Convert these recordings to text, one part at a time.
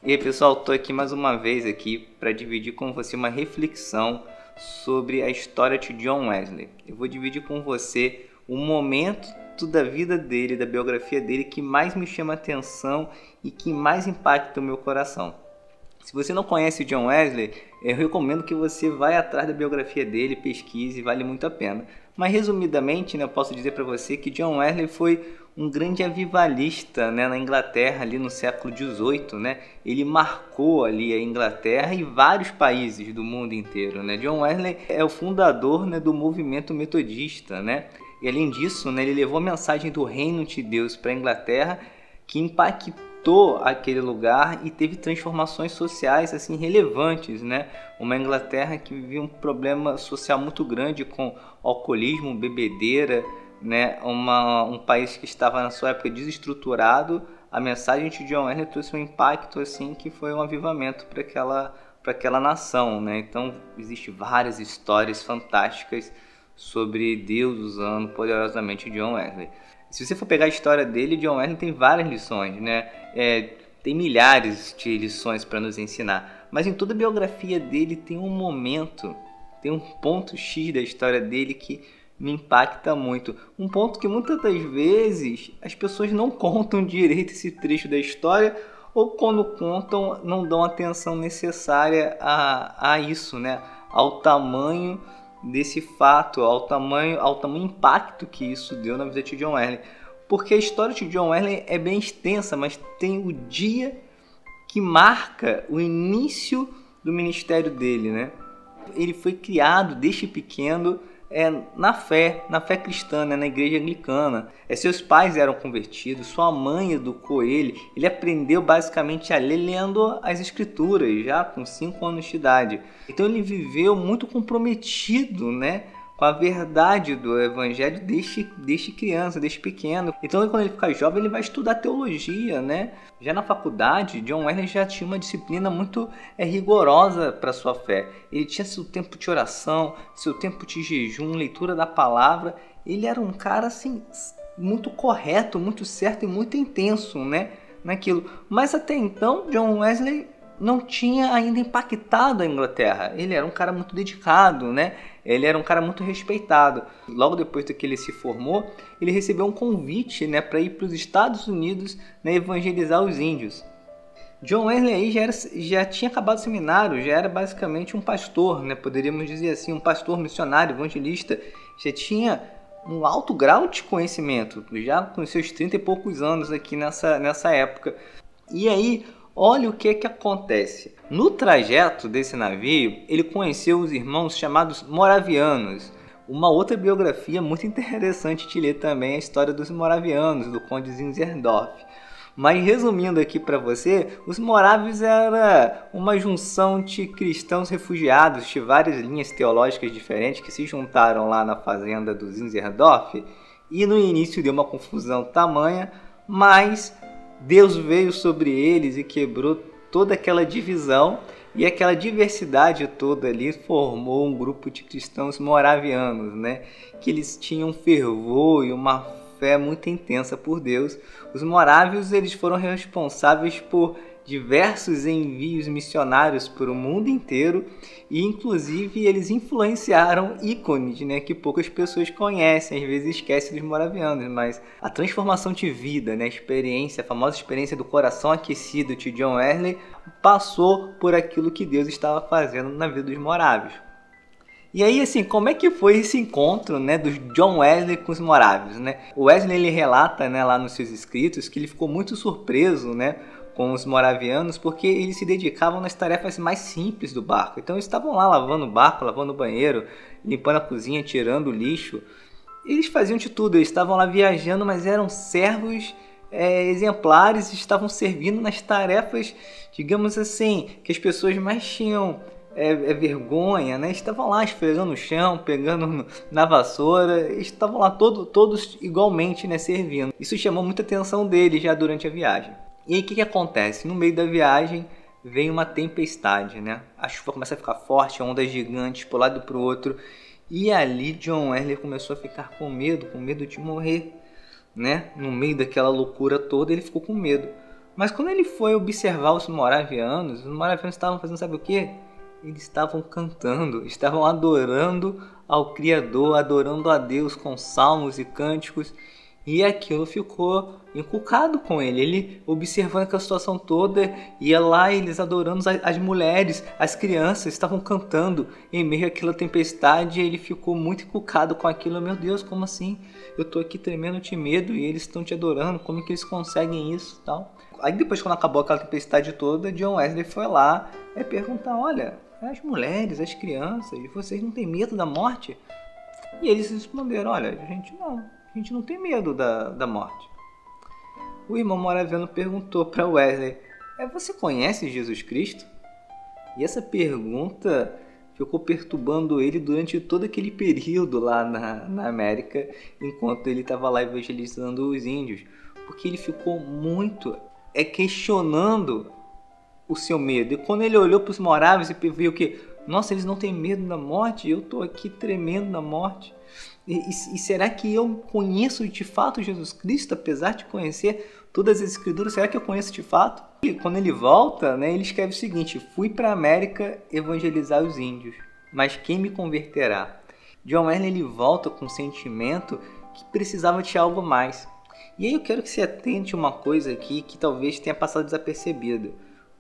E aí pessoal, estou aqui mais uma vez para dividir com você uma reflexão sobre a história de John Wesley. Eu vou dividir com você o momento da vida dele, da biografia dele que mais me chama a atenção e que mais impacta o meu coração. Se você não conhece o John Wesley, eu recomendo que você vá atrás da biografia dele, pesquise, vale muito a pena. Mas resumidamente, eu posso dizer para você que John Wesley foi um grande avivalista, na Inglaterra ali no século XVIII. Ele marcou ali a Inglaterra e vários países do mundo inteiro. John Wesley é o fundador do movimento metodista. E além disso, ele levou a mensagem do reino de Deus para a Inglaterra, que impactou aquele lugar e teve transformações sociais assim relevantes, Uma Inglaterra que vivia um problema social muito grande com alcoolismo, bebedeira, um país que estava na sua época desestruturado. A mensagem de John Wesley trouxe um impacto assim que foi um avivamento para aquela nação, Então existem várias histórias fantásticas sobre Deus usando poderosamente John Wesley. Se você for pegar a história dele, John Wesley tem várias lições, tem milhares de lições para nos ensinar. Mas em toda a biografia dele tem um momento, tem um ponto X da história dele que me impacta muito. Um ponto que muitas das vezes as pessoas não contam direito esse trecho da história, ou quando contam não dão atenção necessária a isso, ao tamanho desse fato, ao tamanho impacto que isso deu na vida de John Wesley. Porque a história de John Wesley é bem extensa, mas tem o dia que marca o início do ministério dele, Ele foi criado desde pequeno na fé cristã, na igreja anglicana. Seus pais eram convertidos, sua mãe educou ele. Ele aprendeu basicamente a ler lendo as escrituras, já com 5 anos de idade. Então ele viveu muito comprometido, com a verdade do evangelho desde criança, desde pequeno. Então quando ele fica jovem, ele vai estudar teologia, Já na faculdade, John Wesley já tinha uma disciplina muito rigorosa para sua fé. Ele tinha seu tempo de oração, seu tempo de jejum, leitura da palavra. Ele era um cara assim muito correto, muito certo e muito intenso, naquilo. Mas até então, John Wesley não tinha ainda impactado a Inglaterra. Ele era um cara muito dedicado, Ele era um cara muito respeitado. Logo depois que ele se formou, ele recebeu um convite, para ir para os Estados Unidos, evangelizar os índios. John Wesley aí já tinha acabado o seminário, já era basicamente um pastor, poderíamos dizer assim, um pastor missionário, evangelista. Já tinha um alto grau de conhecimento, já com seus 30 e poucos anos aqui nessa época. E aí, olha o que acontece. No trajeto desse navio, ele conheceu os irmãos chamados moravianos. Uma outra biografia muito interessante de ler também é a história dos moravianos, do conde Zinzendorf. Mas resumindo aqui para você, os morávios era uma junção de cristãos refugiados de várias linhas teológicas diferentes que se juntaram lá na fazenda do Zinzendorf, e no início deu uma confusão tamanha, mas Deus veio sobre eles e quebrou toda aquela divisão, e aquela diversidade toda ali formou um grupo de cristãos moravianos, Que eles tinham fervor e uma fé muito intensa por Deus. Os morávios eles foram responsáveis por diversos envios missionários para o mundo inteiro, e inclusive eles influenciaram ícones, que poucas pessoas conhecem, às vezes esquecem dos moravianos, mas a transformação de vida, a famosa experiência do coração aquecido de John Wesley passou por aquilo que Deus estava fazendo na vida dos morávios. E aí, assim, como é que foi esse encontro, do John Wesley com os morávios, O Wesley, ele relata, lá nos seus escritos que ele ficou muito surpreso, com os moravianos, porque eles se dedicavam nas tarefas mais simples do barco. Então eles estavam lá lavando o barco, lavando o banheiro, limpando a cozinha, tirando o lixo. Eles faziam de tudo, eles estavam lá viajando, mas eram servos exemplares, estavam servindo nas tarefas, digamos assim, que as pessoas mais tinham vergonha, Estavam lá esfregando o chão, pegando na vassoura, estavam lá todos igualmente, servindo. Isso chamou muita atenção deles já durante a viagem. E aí o que acontece? No meio da viagem vem uma tempestade, A chuva começa a ficar forte, ondas gigantes para um lado e para o outro. E ali John Wesley começou a ficar com medo de morrer, No meio daquela loucura toda, ele ficou com medo. Mas quando ele foi observar os moravianos estavam fazendo sabe o quê? Eles estavam cantando, estavam adorando ao Criador, adorando a Deus com salmos e cânticos. E aquilo ficou inculcado com ele. Ele observando aquela situação toda, ia lá, eles adorando as mulheres, as crianças estavam cantando em meio àquela tempestade. Ele ficou muito inculcado com aquilo. Meu Deus, como assim? Eu tô aqui tremendo de medo e eles estão te adorando. Como que eles conseguem isso, tal? Aí depois, quando acabou aquela tempestade toda, John Wesley foi lá perguntar: olha, as mulheres, as crianças, vocês não têm medo da morte? E eles responderam: olha, a gente não tem medo da morte. O irmão moraviano perguntou para Wesley: você conhece Jesus Cristo? E essa pergunta ficou perturbando ele durante todo aquele período lá na América, enquanto ele estava lá evangelizando os índios, porque ele ficou muito questionando o seu medo. E quando ele olhou para os moráveis e viu que, nossa, eles não têm medo da morte, eu estou aqui tremendo na morte. E será que eu conheço de fato Jesus Cristo, apesar de conhecer todas as escrituras? Será que eu conheço de fato? E quando ele volta, ele escreve o seguinte: fui para a América evangelizar os índios, mas quem me converterá? John Wesley ele volta com o sentimento que precisava de algo mais. E aí eu quero que você atente uma coisa aqui que talvez tenha passado desapercebido.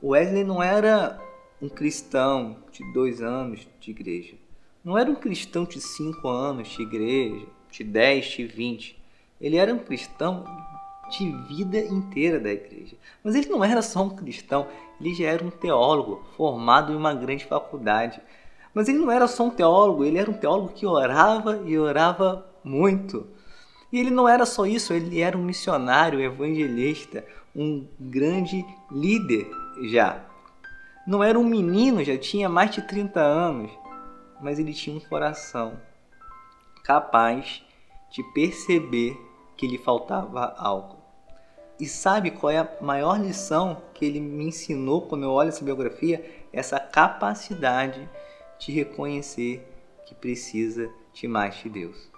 Wesley não era um cristão de 2 anos de igreja. Não era um cristão de 5 anos de igreja, de 10, de 20. Ele era um cristão de vida inteira da igreja. Mas ele não era só um cristão, ele já era um teólogo formado em uma grande faculdade. Mas ele não era só um teólogo, ele era um teólogo que orava e orava muito. E ele não era só isso, ele era um missionário, evangelista, um grande líder já. Não era um menino, já tinha mais de 30 anos. Mas ele tinha um coração capaz de perceber que lhe faltava algo. E sabe qual é a maior lição que ele me ensinou quando eu olho essa biografia? Essa capacidade de reconhecer que precisa de mais de Deus.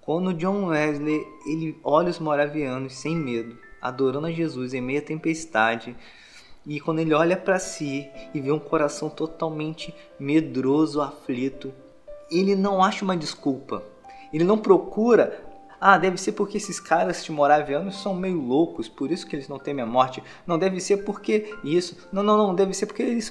Quando John Wesley ele olha os moravianos sem medo, adorando a Jesus em meio à tempestade, e quando ele olha para si e vê um coração totalmente medroso, aflito, ele não acha uma desculpa. Ele não procura, deve ser porque esses caras de moravianos são meio loucos, por isso que eles não temem a morte. Não, deve ser porque isso. Não, deve ser porque eles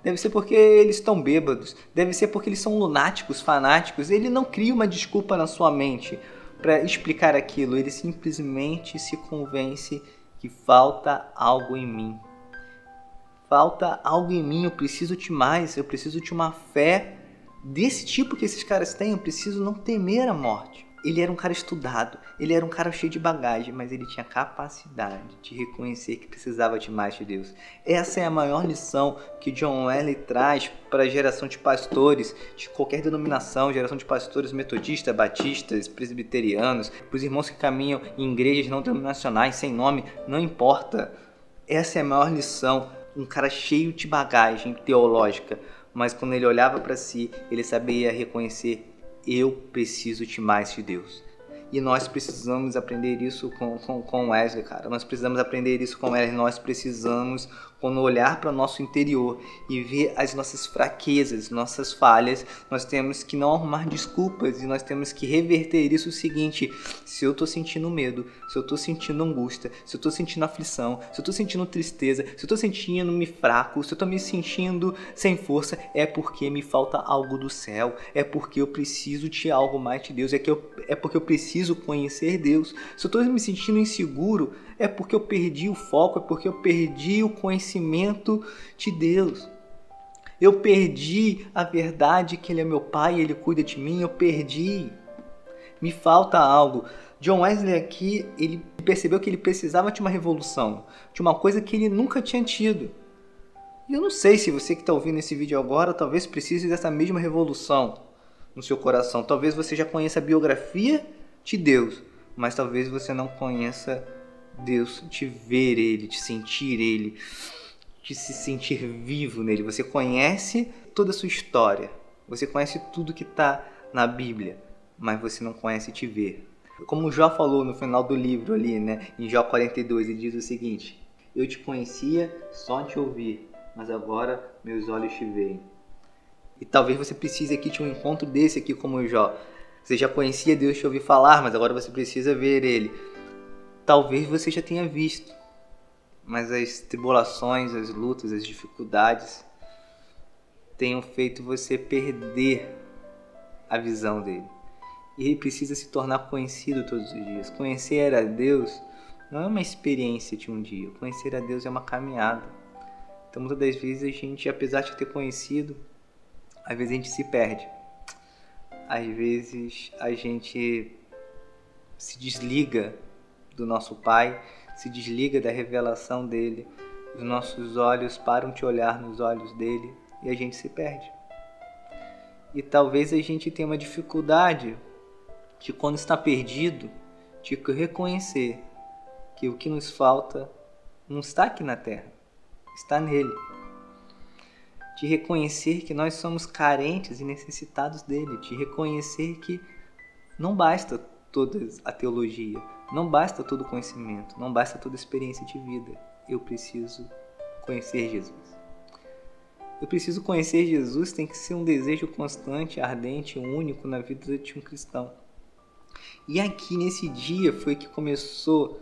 deve ser porque eles estão bêbados. Deve ser porque eles são lunáticos, fanáticos. Ele não cria uma desculpa na sua mente para explicar aquilo. Ele simplesmente se convence que falta algo em mim. Falta algo em mim, eu preciso de mais, eu preciso de uma fé desse tipo que esses caras têm, eu preciso não temer a morte. Ele era um cara estudado, ele era um cara cheio de bagagem, mas ele tinha capacidade de reconhecer que precisava de mais de Deus. Essa é a maior lição que John Wesley traz para a geração de pastores de qualquer denominação, geração de pastores metodistas, batistas, presbiterianos, para os irmãos que caminham em igrejas não denominacionais, sem nome, não importa. Essa é a maior lição. Um cara cheio de bagagem teológica, mas quando ele olhava para si, ele sabia reconhecer: eu preciso de mais de Deus. E nós precisamos aprender isso com Wesley, cara. Nós precisamos aprender isso com Wesley. Nós precisamos, quando olhar para o nosso interior e ver as nossas fraquezas, nossas falhas, nós temos que não arrumar desculpas e nós temos que reverter isso o seguinte: se eu estou sentindo medo, se eu estou sentindo angústia, se eu estou sentindo aflição, se eu estou sentindo tristeza, se eu estou sentindo-me fraco, se eu estou me sentindo sem força, é porque me falta algo do céu, é porque eu preciso de algo mais de Deus, é porque eu preciso conhecer Deus. Se eu estou me sentindo inseguro, é porque eu perdi o foco, é porque eu perdi o conhecimento de Deus. Eu perdi a verdade que Ele é meu Pai, Ele cuida de mim, eu perdi. Me falta algo. John Wesley aqui, ele percebeu que ele precisava de uma revolução, de uma coisa que ele nunca tinha tido. E eu não sei se você que está ouvindo esse vídeo agora, talvez precise dessa mesma revolução no seu coração. Talvez você já conheça a biografia de Deus, mas talvez você não conheça Deus, de ver Ele, de sentir Ele, de se sentir vivo nele. Você conhece toda a sua história, você conhece tudo que está na Bíblia, mas você não conhece te ver. Como o Jó falou no final do livro ali, né? Em Jó 42, ele diz o seguinte: eu te conhecia só te ouvir, mas agora meus olhos te veem. E talvez você precise aqui de um encontro desse aqui como o Jó. Você já conhecia Deus, te ouvir falar, mas agora você precisa ver Ele. Talvez você já tenha visto, mas as tribulações, as lutas, as dificuldades tenham feito você perder a visão dele. E ele precisa se tornar conhecido todos os dias. Conhecer a Deus não é uma experiência de um dia. Conhecer a Deus é uma caminhada. Então muitas das vezes a gente, apesar de ter conhecido, às vezes a gente se perde. Às vezes a gente se desliga do nosso Pai, se desliga da revelação dele. Os nossos olhos param de olhar nos olhos dele e a gente se perde. E talvez a gente tenha uma dificuldade de, quando está perdido, de reconhecer que o que nos falta não está aqui na terra, está nele. De reconhecer que nós somos carentes e necessitados dele, de reconhecer que não basta toda a teologia, não basta todo o conhecimento, não basta toda a experiência de vida. Eu preciso conhecer Jesus. Eu preciso conhecer Jesus tem que ser um desejo constante, ardente, único na vida de um cristão. E aqui nesse dia foi que começou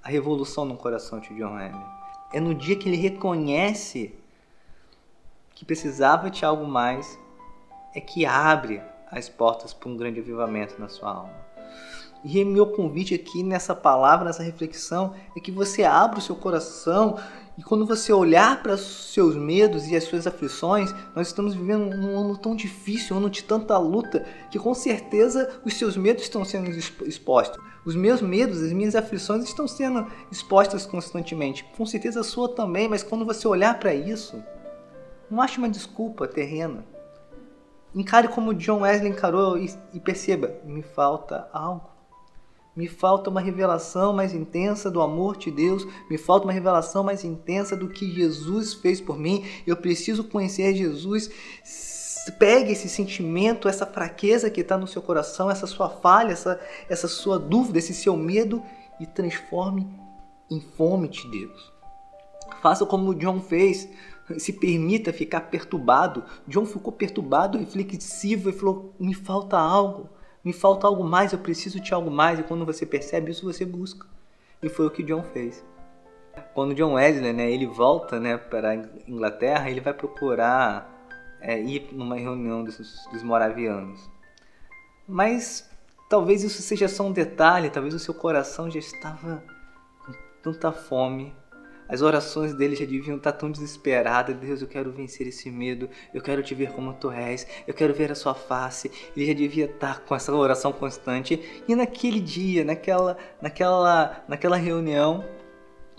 a revolução no coração de John Wesley. É no dia que ele reconhece que precisava de algo mais, é que abre as portas para um grande avivamento na sua alma. E meu convite aqui nessa palavra, nessa reflexão, é que você abra o seu coração e quando você olhar para os seus medos e as suas aflições, nós estamos vivendo um ano tão difícil, um ano de tanta luta, que com certeza os seus medos estão sendo expostos. Os meus medos, as minhas aflições estão sendo expostas constantemente. Com certeza a sua também, mas quando você olhar para isso, não ache uma desculpa terrena. Encare como John Wesley encarou e perceba, me falta algo. Me falta uma revelação mais intensa do amor de Deus. Me falta uma revelação mais intensa do que Jesus fez por mim. Eu preciso conhecer Jesus. Pegue esse sentimento, essa fraqueza que está no seu coração, essa sua falha, essa sua dúvida, esse seu medo e transforme em fome de Deus. Faça como o John fez. Se permita ficar perturbado. John ficou perturbado, reflexivo e falou, me falta algo mais, eu preciso de algo mais. E quando você percebe isso, você busca. E foi o que John fez. Quando John Wesley, ele volta, para a Inglaterra, ele vai procurar ir numa reunião dos moravianos. Mas talvez isso seja só um detalhe, talvez o seu coração já estava com tanta fome. As orações dele já deviam estar tão desesperadas. Deus, eu quero vencer esse medo. Eu quero te ver como tu és. Eu quero ver a sua face. Ele já devia estar com essa oração constante. E naquele dia, naquela reunião,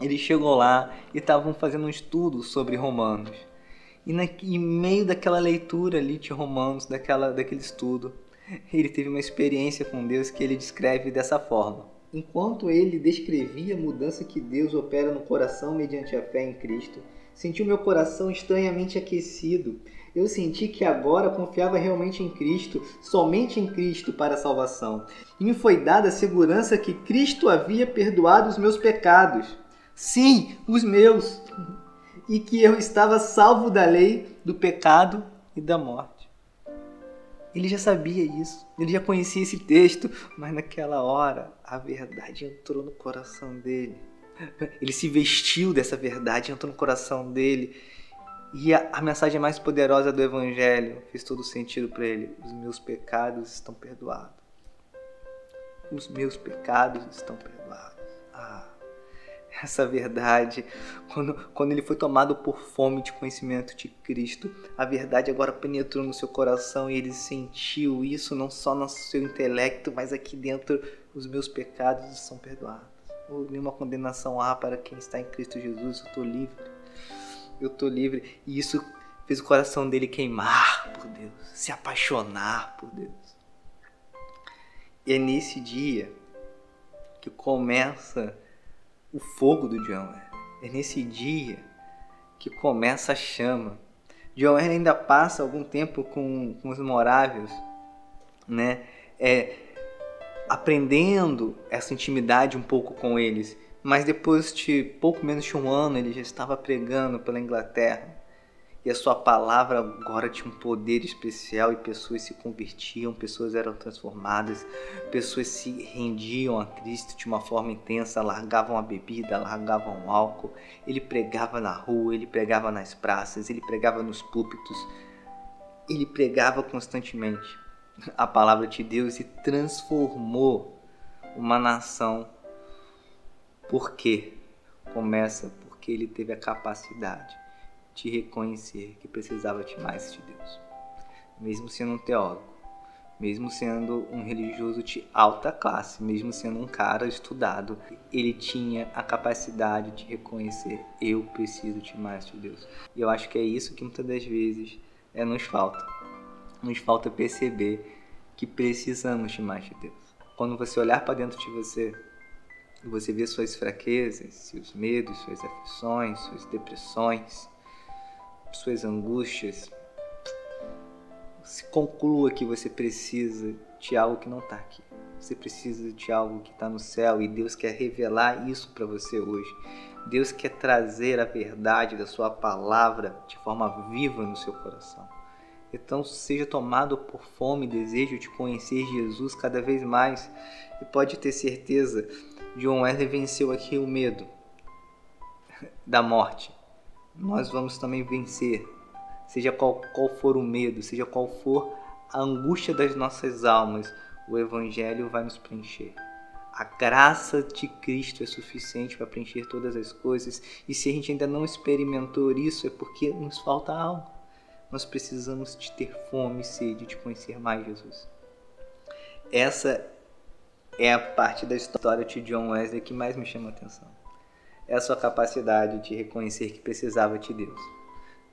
ele chegou lá e estavam fazendo um estudo sobre Romanos. E em meio daquela leitura ali de Romanos, daquele estudo, ele teve uma experiência com Deus que ele descreve dessa forma. Enquanto ele descrevia a mudança que Deus opera no coração mediante a fé em Cristo, senti o meu coração estranhamente aquecido. Eu senti que agora confiava realmente em Cristo, somente em Cristo para a salvação. E me foi dada a segurança que Cristo havia perdoado os meus pecados. Sim, os meus. E que eu estava salvo da lei, do pecado e da morte. Ele já sabia isso, ele já conhecia esse texto, mas naquela hora a verdade entrou no coração dele. Ele se vestiu dessa verdade, entrou no coração dele. E a mensagem mais poderosa do Evangelho fez todo sentido para ele. Os meus pecados estão perdoados. Os meus pecados estão perdoados. Essa verdade, quando ele foi tomado por fome de conhecimento de Cristo, a verdade agora penetrou no seu coração e ele sentiu isso não só no seu intelecto, mas aqui dentro, os meus pecados são perdoados. Nenhuma condenação há para quem está em Cristo Jesus, eu estou livre. E isso fez o coração dele queimar por Deus, se apaixonar por Deus. E é nesse dia que começa o fogo do John Wesley. É nesse dia que começa a chama. John Wesley ainda passa algum tempo com os morávios, aprendendo essa intimidade um pouco com eles. Mas depois de pouco menos de um ano, ele já estava pregando pela Inglaterra. E a sua palavra agora tinha um poder especial e pessoas se convertiam, pessoas eram transformadas, pessoas se rendiam a Cristo de uma forma intensa, largavam a bebida, largavam o álcool. Ele pregava na rua, ele pregava nas praças, ele pregava nos púlpitos, ele pregava constantemente a palavra de Deus e transformou uma nação. Por quê? Começa porque ele teve a capacidade de reconhecer que precisava de mais de Deus. Mesmo sendo um teólogo, mesmo sendo um religioso de alta classe, mesmo sendo um cara estudado, ele tinha a capacidade de reconhecer: eu preciso de mais de Deus. E eu acho que é isso que muitas das vezes nos falta. Nos falta perceber que precisamos de mais de Deus. Quando você olhar para dentro de você, você vê suas fraquezas, seus medos, suas aflições, suas depressões, suas angústias, se conclua que você precisa de algo que não está aqui. Você precisa de algo que está no céu e Deus quer revelar isso para você hoje. Deus quer trazer a verdade da sua palavra de forma viva no seu coração. Então seja tomado por fome e desejo de conhecer Jesus cada vez mais. E pode ter certeza, John Wesley venceu aqui o medo da morte. Nós vamos também vencer, seja qual for o medo, seja qual for a angústia das nossas almas, o Evangelho vai nos preencher. A graça de Cristo é suficiente para preencher todas as coisas, e se a gente ainda não experimentou isso, é porque nos falta algo. Nós precisamos de ter fome e sede de conhecer mais Jesus. Essa é a parte da história de John Wesley que mais me chama a atenção. É a sua capacidade de reconhecer que precisava de Deus.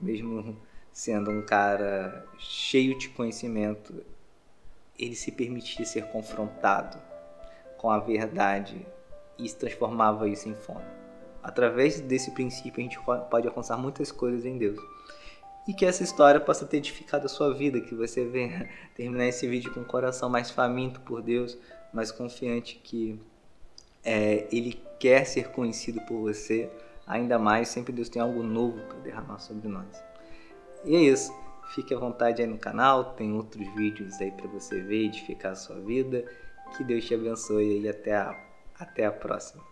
Mesmo sendo um cara cheio de conhecimento, ele se permitia ser confrontado com a verdade e transformava isso em fome. Através desse princípio, a gente pode alcançar muitas coisas em Deus. E que essa história possa ter edificado a sua vida, que você venha terminar esse vídeo com o coração mais faminto por Deus, mais confiante que Ele quer ser conhecido por você. Ainda mais, sempre Deus tem algo novo para derramar sobre nós. E é isso. Fique à vontade aí no canal, tem outros vídeos aí para você ver e edificar a sua vida. Que Deus te abençoe e até a próxima.